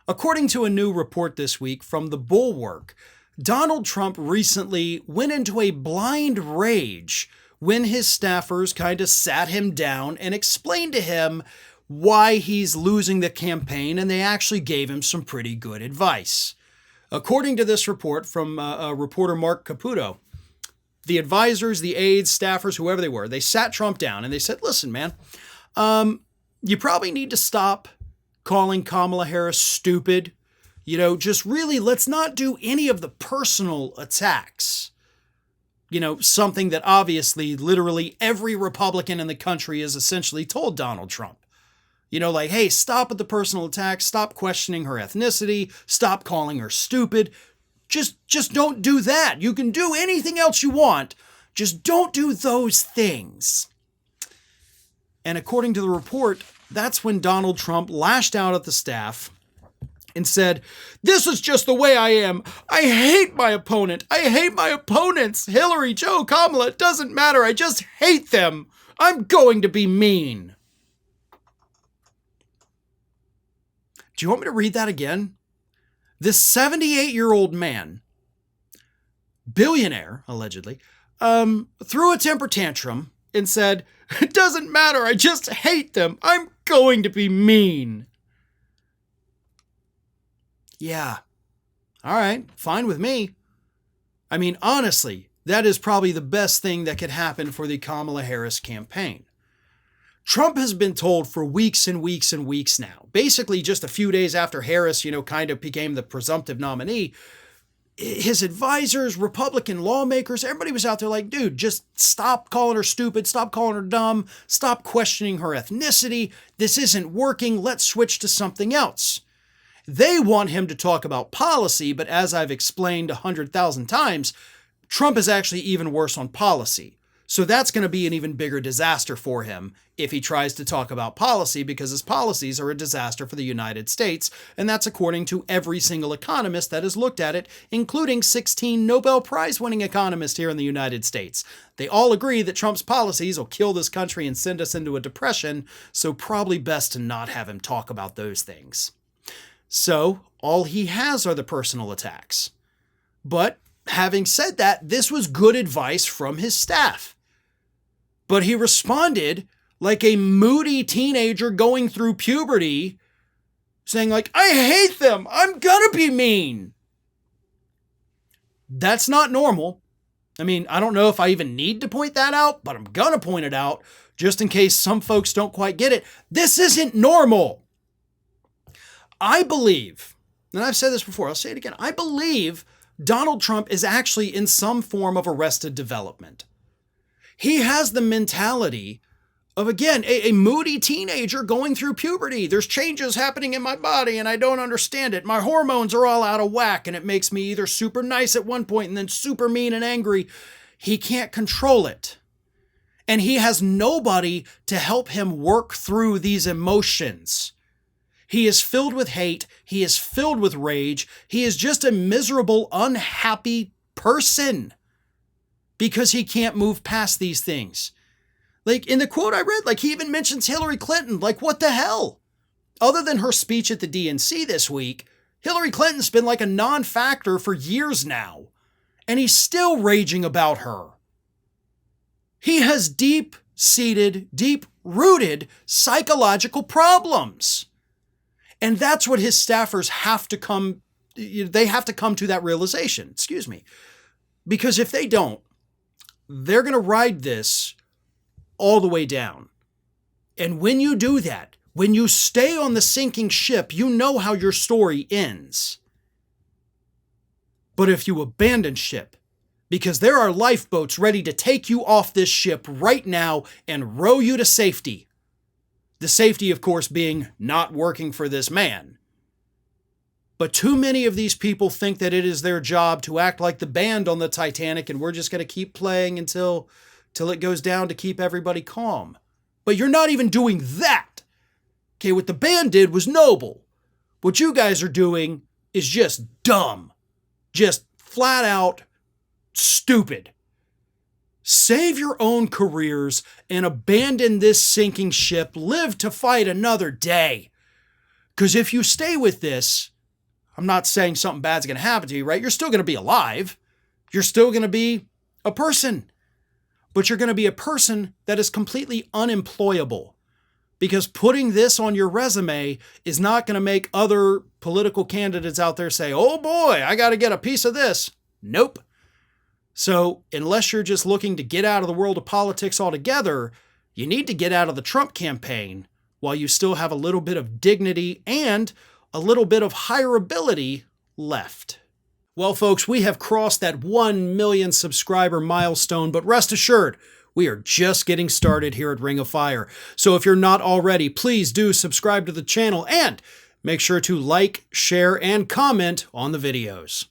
According to a new report this week from The Bulwark, Donald Trump recently went into a blind rage when his staffers kind of sat him down and explained to him why he's losing the campaign, and they actually gave him some pretty good advice. According to this report from reporter Mark Caputo, the advisors, the aides, staffers, whoever they were, they sat Trump down and they said, listen, man, you probably need to stop calling Kamala Harris stupid. Just really, let's not do any of the personal attacks. Something that obviously literally every Republican in the country has essentially told Donald Trump. Hey, stop with the personal attacks, stop questioning her ethnicity, stop calling her stupid. Just don't do that. You can do anything else you want. Just don't do those things. And according to the report, that's when Donald Trump lashed out at the staff and said, this is just the way I am. I hate my opponent. I hate my opponents. Hillary, Joe, Kamala, it doesn't matter. I just hate them. I'm going to be mean. Do you want me to read that again? This 78-year-old man, billionaire, allegedly, threw a temper tantrum and said, it doesn't matter. I just hate them. I'm going to be mean. Yeah. All right. Fine with me. I mean, honestly, that is probably the best thing that could happen for the Kamala Harris campaign. Trump has been told for weeks and weeks and weeks now, basically just a few days after Harris, kind of became the presumptive nominee, his advisors, Republican lawmakers, everybody was out there like, dude, just stop calling her stupid, stop calling her dumb, stop questioning her ethnicity. This isn't working. Let's switch to something else. They want him to talk about policy, but as I've explained 100,000 times, Trump is actually even worse on policy. So that's going to be an even bigger disaster for him if he tries to talk about policy, because his policies are a disaster for the United States. And that's according to every single economist that has looked at it, including 16 Nobel Prize winning economists here in the United States. They all agree that Trump's policies will kill this country and send us into a depression. So probably best to not have him talk about those things. So all he has are the personal attacks. But having said that, this was good advice from his staff. But he responded like a moody teenager going through puberty, saying like, I hate them. I'm gonna be mean. That's not normal. I mean, I don't know if I even need to point that out, but I'm gonna point it out just in case some folks don't quite get it. This isn't normal. I believe, and I've said this before, I'll say it again. I believe Donald Trump is actually in some form of arrested development. He has the mentality of, again, a moody teenager going through puberty. There's changes happening in my body and I don't understand it. My hormones are all out of whack and it makes me either super nice at one point and then super mean and angry. He can't control it. And he has nobody to help him work through these emotions. He is filled with hate. He is filled with rage. He is just a miserable, unhappy person because he can't move past these things. Like in the quote I read, like he even mentions Hillary Clinton. Like what the hell? Other than her speech at the DNC this week, Hillary Clinton's been like a non-factor for years now. And he's still raging about her. He has deep-seated, deep-rooted psychological problems. And that's what his staffers have to come to that realization, because if they don't, they're going to ride this all the way down. And when you do that, when you stay on the sinking ship, you know how your story ends. But if you abandon ship, because there are lifeboats ready to take you off this ship right now and row you to safety. The safety, of course, being not working for this man. But too many of these people think that it is their job to act like the band on the Titanic and we're just going to keep playing until it goes down to keep everybody calm. But you're not even doing that. Okay, what the band did was noble. What you guys are doing is just dumb. Just flat out stupid. Save your own careers and abandon this sinking ship. Live to fight another day. Because if you stay with this, I'm not saying something bad's going to happen to you, right? You're still going to be alive. You're still going to be a person. But you're going to be a person that is completely unemployable. Because putting this on your resume is not going to make other political candidates out there say, oh boy, I got to get a piece of this. Nope. So unless you're just looking to get out of the world of politics altogether, you need to get out of the Trump campaign while you still have a little bit of dignity and a little bit of hireability left. Well, folks, we have crossed that 1 million subscriber milestone, but rest assured, we are just getting started here at Ring of Fire. So if you're not already, please do subscribe to the channel and make sure to like, share, and comment on the videos.